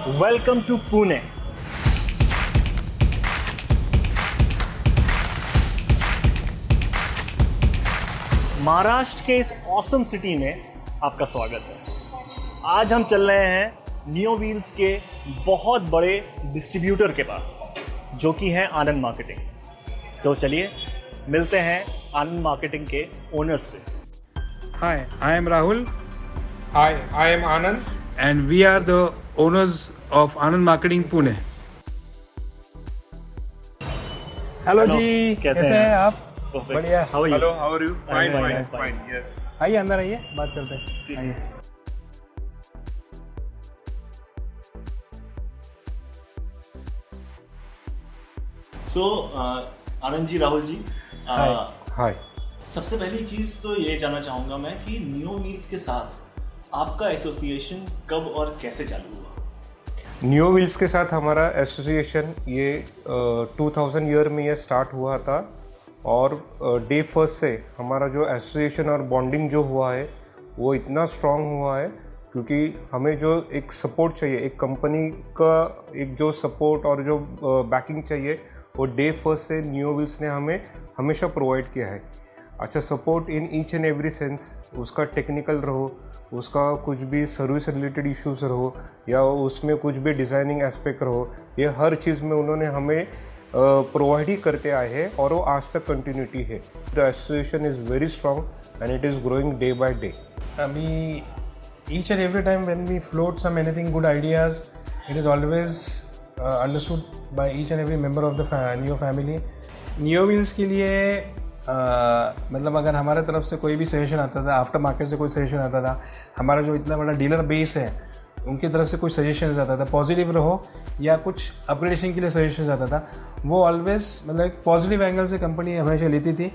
Welcome to Pune. Maharashtra के इस awesome city में आपका स्वागत है। आज हम चल रहे हैं नियो व्हील्स के बहुत बड़े डिस्ट्रीब्यूटर के पास, जो कि हैं आनंद मार्केटिंग। तो चलिए मिलते हैं आनंद मार्केटिंग के ओनर्स से। Hi, I am Rahul Hi, I am Anand. and we are the owners of Anand Marketing Pune. Hello, hello जी, कैसे कैसे हैं? हैं आप? Perfect. बढ़िया। How are you? Hello, how are you? Fine, Fine, fine, fine, fine. fine. Yes. आइए अंदर आइए, बात करते हैं। आइए। So, Anand ji, Rahul ji, Hi. सबसे पहली चीज़ तो ये जानना चाहूँगा मैं कि नियो व्हील्स के साथ आपका एसोसिएशन कब और कैसे चालू हुआ? नियो व्हील्स के साथ हमारा एसोसिएशन ये 2000 ईयर में ये स्टार्ट हुआ था और डे फर्स्ट से हमारा जो एसोसिएशन और बॉन्डिंग जो हुआ है वो इतना स्ट्रांग हुआ है क्योंकि हमें जो एक सपोर्ट चाहिए, एक कंपनी का एक जो सपोर्ट और जो बैकिंग चाहिए वो डे फर्स्ट से नियो व्हील्स ने हमें हमेशा प्रोवाइड किया है। अच्छा, support in each and every sense, उसका टेक्निकल रहो, उसका कुछ भी सर्विस रिलेटेड इश्यूज रहो या उसमें कुछ भी डिज़ाइनिंग एस्पेक्ट रहो, ये हर चीज़ में उन्होंने हमें प्रोवाइड ही करते आए हैं और वो आज तक कंटिन्यूटी है। The association is very strong and it is growing day by day. अभी each and every time when we float some anything good ideas, it is always understood by each and every member of the Neo family. Neo Wheels के लिए मतलब अगर हमारे तरफ से कोई भी सजेशन आता था, आफ्टर मार्केट से कोई सजेशन आता था, हमारा जो इतना बड़ा डीलर बेस है उनकी तरफ से कुछ सजेशन आता था, पॉजिटिव रहो या कुछ अपग्रेडेशन के लिए सजेशन आता था, वो ऑलवेज मतलब एक पॉजिटिव एंगल से कंपनी हमेशा लेती थी,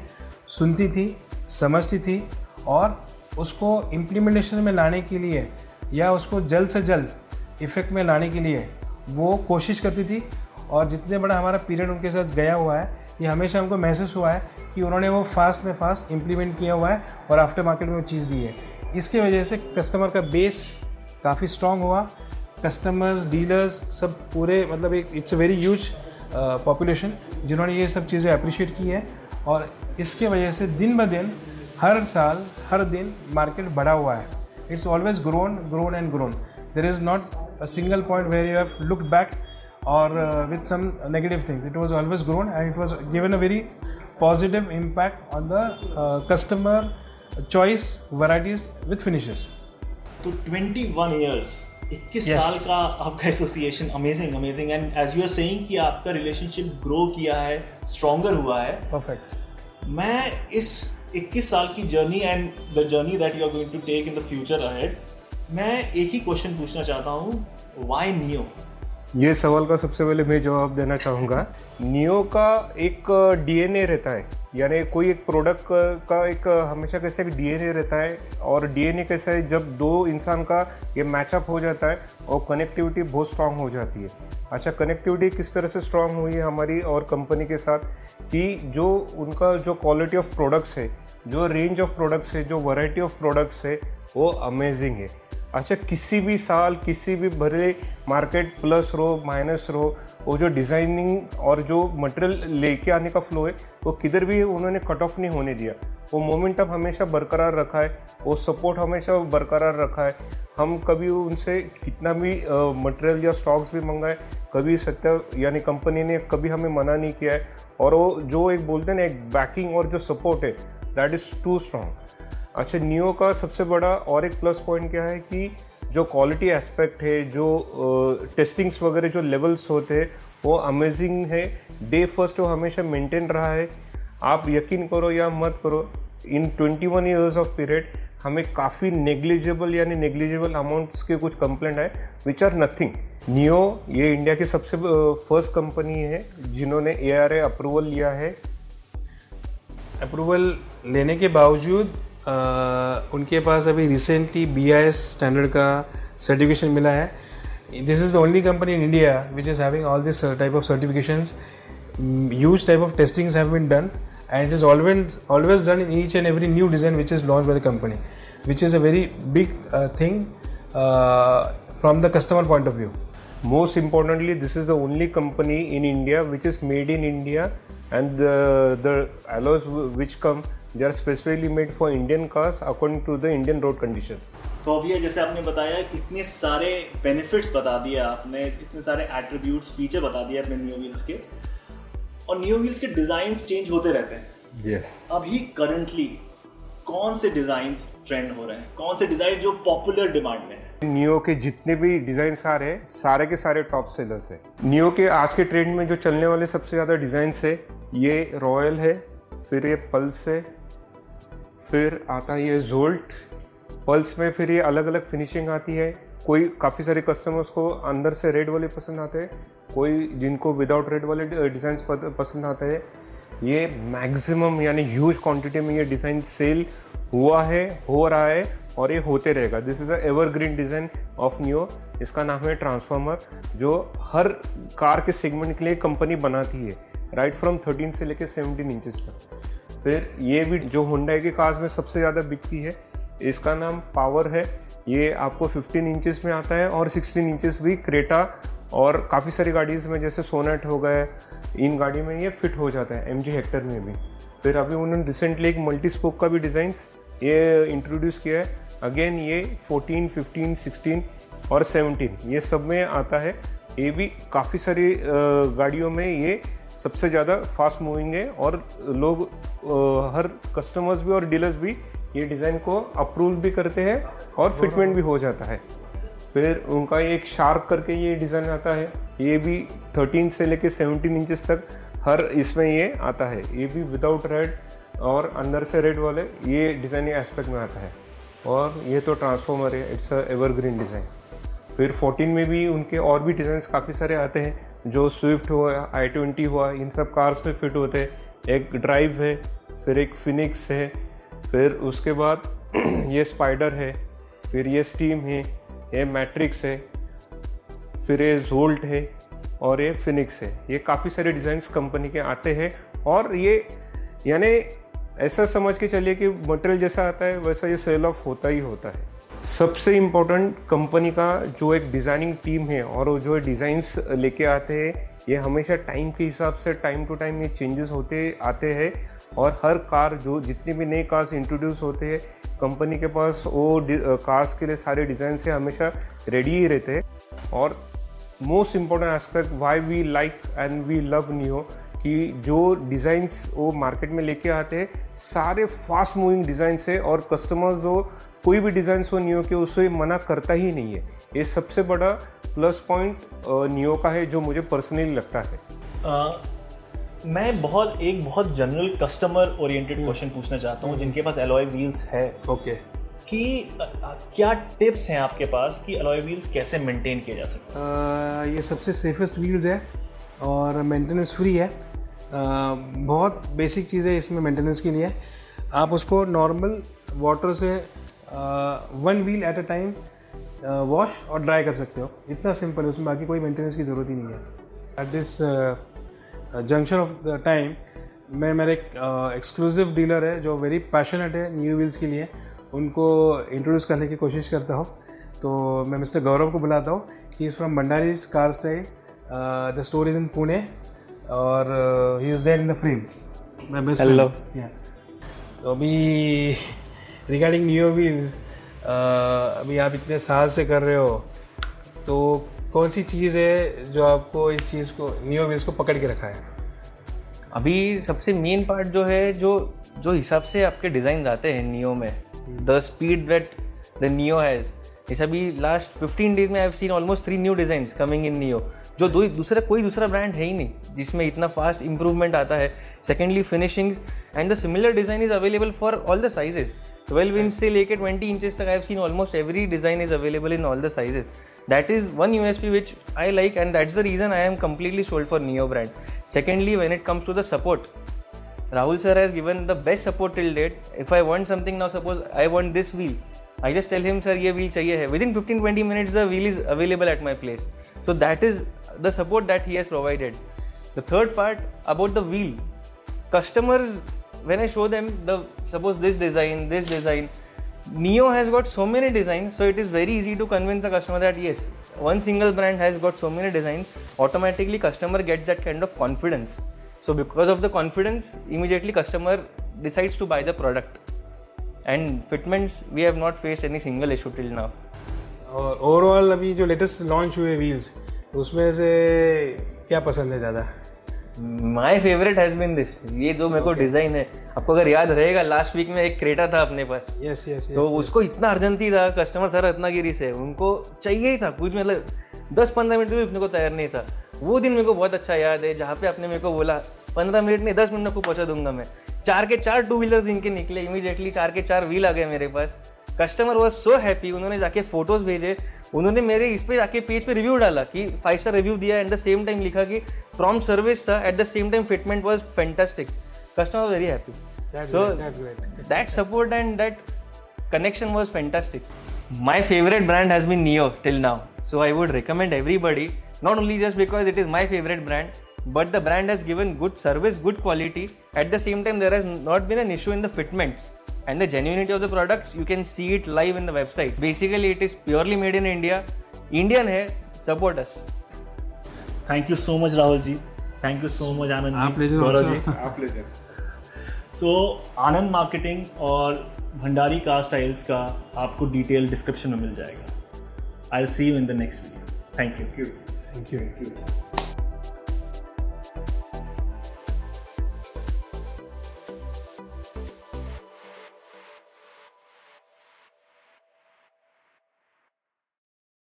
सुनती थी, समझती थी और उसको इम्प्लीमेंटेशन में लाने के लिए या उसको जल्द से जल्द इफ़ेक्ट में लाने के लिए वो कोशिश करती थी। और जितने बड़ा हमारा पीरियड उनके साथ गया हुआ है, ये हमेशा हमको महसूस हुआ है कि उन्होंने वो फास्ट में फास्ट इम्प्लीमेंट किया हुआ है और आफ्टर मार्केट में वो चीज़ दी है। इसके वजह से कस्टमर का बेस काफ़ी स्ट्रॉन्ग हुआ, कस्टमर्स, डीलर्स सब पूरे मतलब एक it's a very huge population जिन्होंने ये सब चीज़ें अप्रिशिएट की है और इसके वजह से दिन ब दिन हर साल हर दिन मार्केट बढ़ा हुआ है। It's always grown and grown. There is not a single point where you have looked back or with some negative things. It was always grown and it was given a very positive impact on the customer choice, varieties with finishes. तो 21 years, 21 Yes. साल का आपका association, amazing and as you are saying कि आपका relationship grow किया है, stronger हुआ है। Perfect. मैं इस 21 साल की journey and the journey that you are going to take in the future ahead, मैं एक ही क्वेश्चन पूछना चाहता हूँ, व्हाई नियो? ये सवाल का सबसे पहले मैं जवाब देना चाहूँगा। नियो का एक डीएनए रहता है, यानी कोई एक प्रोडक्ट का एक हमेशा कैसे एक डीएनए रहता है और डीएनए कैसा है, जब दो इंसान का ये मैचअप हो जाता है और कनेक्टिविटी बहुत स्ट्रांग हो जाती है। अच्छा, कनेक्टिविटी किस तरह से स्ट्रांग हुई है हमारी और कंपनी के साथ कि जो उनका जो क्वालिटी ऑफ प्रोडक्ट्स है, जो रेंज ऑफ प्रोडक्ट्स है, जो वैरायटी ऑफ प्रोडक्ट्स है, वो अमेजिंग है। अच्छा, किसी भी साल किसी भी भरे मार्केट प्लस रहो माइनस रहो, वो जो डिज़ाइनिंग और जो मटेरियल लेके आने का फ्लो है वो किधर भी उन्होंने कट ऑफ नहीं होने दिया। वो मोमेंटम हमेशा बरकरार रखा है, वो सपोर्ट हमेशा बरकरार रखा है। हम कभी उनसे कितना भी मटेरियल या स्टॉक्स भी मंगाए, कभी सत्य यानी कंपनी ने कभी हमें मना नहीं किया है। और वो जो एक बोलते हैं ना, एक बैकिंग और जो सपोर्ट है, दैट इज़ टू स्ट्रॉन्ग। अच्छा, नियो का सबसे बड़ा और एक प्लस पॉइंट क्या है कि जो क्वालिटी एस्पेक्ट है, जो टेस्टिंग्स वगैरह जो लेवल्स होते हैं वो अमेजिंग है। डे फर्स्ट वो हमेशा मेंटेन रहा है। आप यकीन करो या मत करो, इन 21 ईयर्स ऑफ पीरियड हमें काफ़ी नेग्लिजिबल अमाउंट्स के कुछ कंप्लेंट है विच आर नथिंग। नियो ये इंडिया की सबसे फर्स्ट कंपनी है जिन्होंने ARA अप्रूवल लिया है। अप्रूवल लेने के बावजूद उनके पास अभी रिसेंटली BIS स्टैंडर्ड का सर्टिफिकेशन मिला है। This is the only company in India which is having all this type of certifications. Huge type of testings have been done and it is always done in each and every new design which is launched by the company, which is a very big thing from the customer point of view. Most importantly, this is the only company in India which is made in India, and the alloys which come, they are specifically made for Indian cars according to the Indian road conditions. तो अभी जैसे आपने बताया इतने सारे benefits बता दिए आपने, इतने सारे एट्रीब्यूट्स फीचर बता दिए अपने नियो व्हील्स के, और नियो व्हील्स के डिजाइन्स चेंज होते रहते हैं। Yes. अभी करंटली कौन से डिजाइन्स ट्रेंड हो रहे हैं, कौन से डिजाइन जो पॉपुलर डिमांड में है? नियो के जितने भी डिजाइन आ रहे हैं सारे के सारे टॉप सेलर्स है। नियो के आज के ट्रेंड में जो चलने वाले सबसे ज़्यादा डिजाइन है, ये रॉयल है, फिर ये पल्स है, फिर आता है ये जोल्ट। पल्स में फिर ये अलग अलग फिनिशिंग आती है। कोई काफ़ी सारे कस्टमर्स को अंदर से रेड वाले पसंद आते हैं, कोई जिनको विदाउट रेड वाले डिज़ाइन पसंद आते हैं। ये मैक्सिमम यानी ह्यूज क्वांटिटी में ये डिज़ाइन सेल हुआ है, हो रहा है और ये होते रहेगा। This is a evergreen design of neo. इसका नाम है ट्रांसफॉर्मर, जो हर कार के सेगमेंट के लिए कंपनी बनाती है, राइट फ्रॉम 13 से लेकर 17 इंचेस तक। फिर ये भी जो हुंडई के कार्स में सबसे ज़्यादा बिकती है, इसका नाम पावर है। ये आपको 15 इंचेस में आता है और 16 इंचेस भी क्रेटा और काफ़ी सारी गाड़ीज़ में जैसे सोनेट हो गए, इन गाड़ी में ये फिट हो जाता है, MG हेक्टर में भी। फिर अभी उन्होंने रिसेंटली एक मल्टी स्पोक का भी डिज़ाइन ये इंट्रोड्यूस किया है। अगेन ये 14, 15, 16 और 17 ये सब में आता है। ये भी काफ़ी सारी गाड़ियों में ये सबसे ज़्यादा फास्ट मूविंग है और लोग हर कस्टमर्स भी और डीलर्स भी ये डिज़ाइन को अप्रूव भी करते हैं और फिटमेंट भी हो जाता है। फिर उनका एक शार्क करके ये डिज़ाइन आता है, ये भी 13 से लेके 17 इंचेस तक हर इसमें ये आता है। ये भी विदाउट रेड और अंदर से रेड वाले ये डिज़ाइन एस्पेक्ट में आता है। और ये तो ट्रांसफॉर्मर है, इट्स अ एवरग्रीन डिज़ाइन। फिर 14 में भी उनके और भी डिज़ाइंस काफ़ी सारे आते हैं, जो स्विफ्ट हुआ, i20 हुआ, इन सब कार्स में फिट होते हैं। एक ड्राइव है, फिर एक फिनिक्स है, फिर उसके बाद ये स्पाइडर है, फिर ये स्टीम है, ये मैट्रिक्स है, फिर ये जोल्ट है और ये फिनिक्स है। ये काफ़ी सारे डिज़ाइंस कंपनी के आते हैं और ये यानी ऐसा समझ के चलिए कि मटेरियल जैसा आता है वैसा ये सेल ऑफ होता ही होता है। सबसे इम्पोर्टेंट कंपनी का जो एक डिज़ाइनिंग टीम है और वो जो डिज़ाइंस लेके आते हैं, ये हमेशा टाइम के हिसाब से टाइम टू टाइम ये चेंजेस होते आते हैं। और हर कार जो जितने भी नए कार्स इंट्रोड्यूस होते हैं, कंपनी के पास वो कार्स के लिए सारे डिज़ाइन से हमेशा रेडी ही रहते हैं। और most important aspect why we like and we love Neo, कि जो डिज़ाइंस वो मार्केट में लेके आते हैं सारे फास्ट मूविंग डिज़ाइंस है और कस्टमर्स जो कोई भी डिज़ाइंस हो नियो के उससे मना करता ही नहीं है। ये सबसे बड़ा प्लस पॉइंट नियो का है जो मुझे पर्सनली लगता है। मैं एक बहुत जनरल कस्टमर ओरिएंटेड क्वेश्चन पूछना चाहता हूँ, जिनके पास अलॉय व्हील्स है, ओके कि क्या टिप्स हैं आपके पास कि अलॉय व्हील्स कैसे मेंटेन किए जा सकते हैं? ये सबसे सेफेस्ट व्हील्स है और मेंटेनेंस फ्री है। बहुत बेसिक चीज़ है इसमें मेंटेनेंस के लिए। आप उसको नॉर्मल वाटर से 1 wheel at a time wash और ड्राई कर सकते हो, इतना सिंपल है, उसमें बाकी कोई मेंटेनेंस की ज़रूरत ही नहीं है। At this junction of the time मैं मेरे एक एक्सक्लूसिव डीलर है जो वेरी पैशनेट है न्यू व्हील्स के लिए, उनको इंट्रोड्यूस करने की कोशिश करता हूँ। तो मैं मिस्टर गौरव को बुलाता हूँ, he is from Bhandari's car style, the store is in Pune और he is there in the frame. Hello. तो अभी रिगार्डिंग न्यू व्हील्स, अभी आप इतने साल से कर रहे हो, तो कौन सी चीज़ है जो आपको इस चीज़ को न्यू व्हील्स को पकड़ के रखा है? अभी सबसे मेन पार्ट जो है, जो हिसाब से आपके डिज़ाइन आते हैं नियो में, the speed that the neo has, इस अभी लास्ट 15 डेज में I have seen almost 3 new designs coming in neo, जो कोई दूसरा ब्रांड है ही नहीं जिसमें इतना फास्ट इंप्रूवमेंट आता है। Secondly finishings and the similar design is available for all the sizes, 12 inch से लेके 20 इंचेस तक I have seen almost every design is available in all the sizes. That is one USP which I like, and that's the reason I am completely sold for Neo brand. Secondly, when it comes to the support, Rahul sir has given the best support till date. If I want something now, suppose I want this wheel, I just tell him, sir, ये wheel चाहिए है. Within 15-20 minutes, the wheel is available at my place. So that is the support that he has provided. The third part about the wheel, customers, when I show them suppose this design, Neo has got so many designs, so it is very easy to convince a customer that yes, one single brand has got so many designs. Automatically, customer gets that kind of confidence. So because of the confidence, immediately customer decides to buy the product. And fitments, we have not faced any single issue till now. और overall अभी जो latest launch हुए wheels उसमें से क्या पसंद है ज़्यादा? My favourite has been this, ये जो मेरे को डिजाइन है, आपको अगर याद रहेगा लास्ट वीक में एक क्रेटा था अपने पास. Yes yes. तो उसको इतना अर्जेंसी था, कस्टमर था रत्नागिरी से, उनको चाहिए ही था कुछ, मतलब 10-15 मिनट भी रुकने को तैयार नहीं था. वो दिन मेरे को बहुत अच्छा याद है जहाँ पे आपने मेरे को बोला 15 मिनट नहीं 10 मिनट को पहुंचा दूंगा मैं. 4 के 4 टू व्हीलर्स इनके निकले, इमीडिएटली 4 के 4 व्हील आ गए मेरे पास. कस्टमर वॉज सो हैप्पी, उन्होंने जाके फोटोज भेजे, उन्होंने मेरे इस पे जाके पेज पे रिव्यू डाला कि 5 स्टार रिव्यू दिया, एट द सेम टाइम लिखा कि प्रॉम्प्ट सर्विस था, at the same time fitment was fantastic. Customer was very happy. So that support and that connection was fantastic. My favorite brand has been Neo till now, so I would recommend everybody, not only just because it is my favorite brand, but the brand has given good service, good quality. At the same time, there has not been an issue in the fitments and the genuinity of the products. You can see it live in the website. Basically, it is purely made in India. Indian hai, support us. Thank you so much Rahul ji, thank you so much Anand ji, Gaurav ji. तो Anand marketing और Bhandari car styles का आपको detail description में मिल जाएगा. I will see you in the next video. Thank you. Thank you.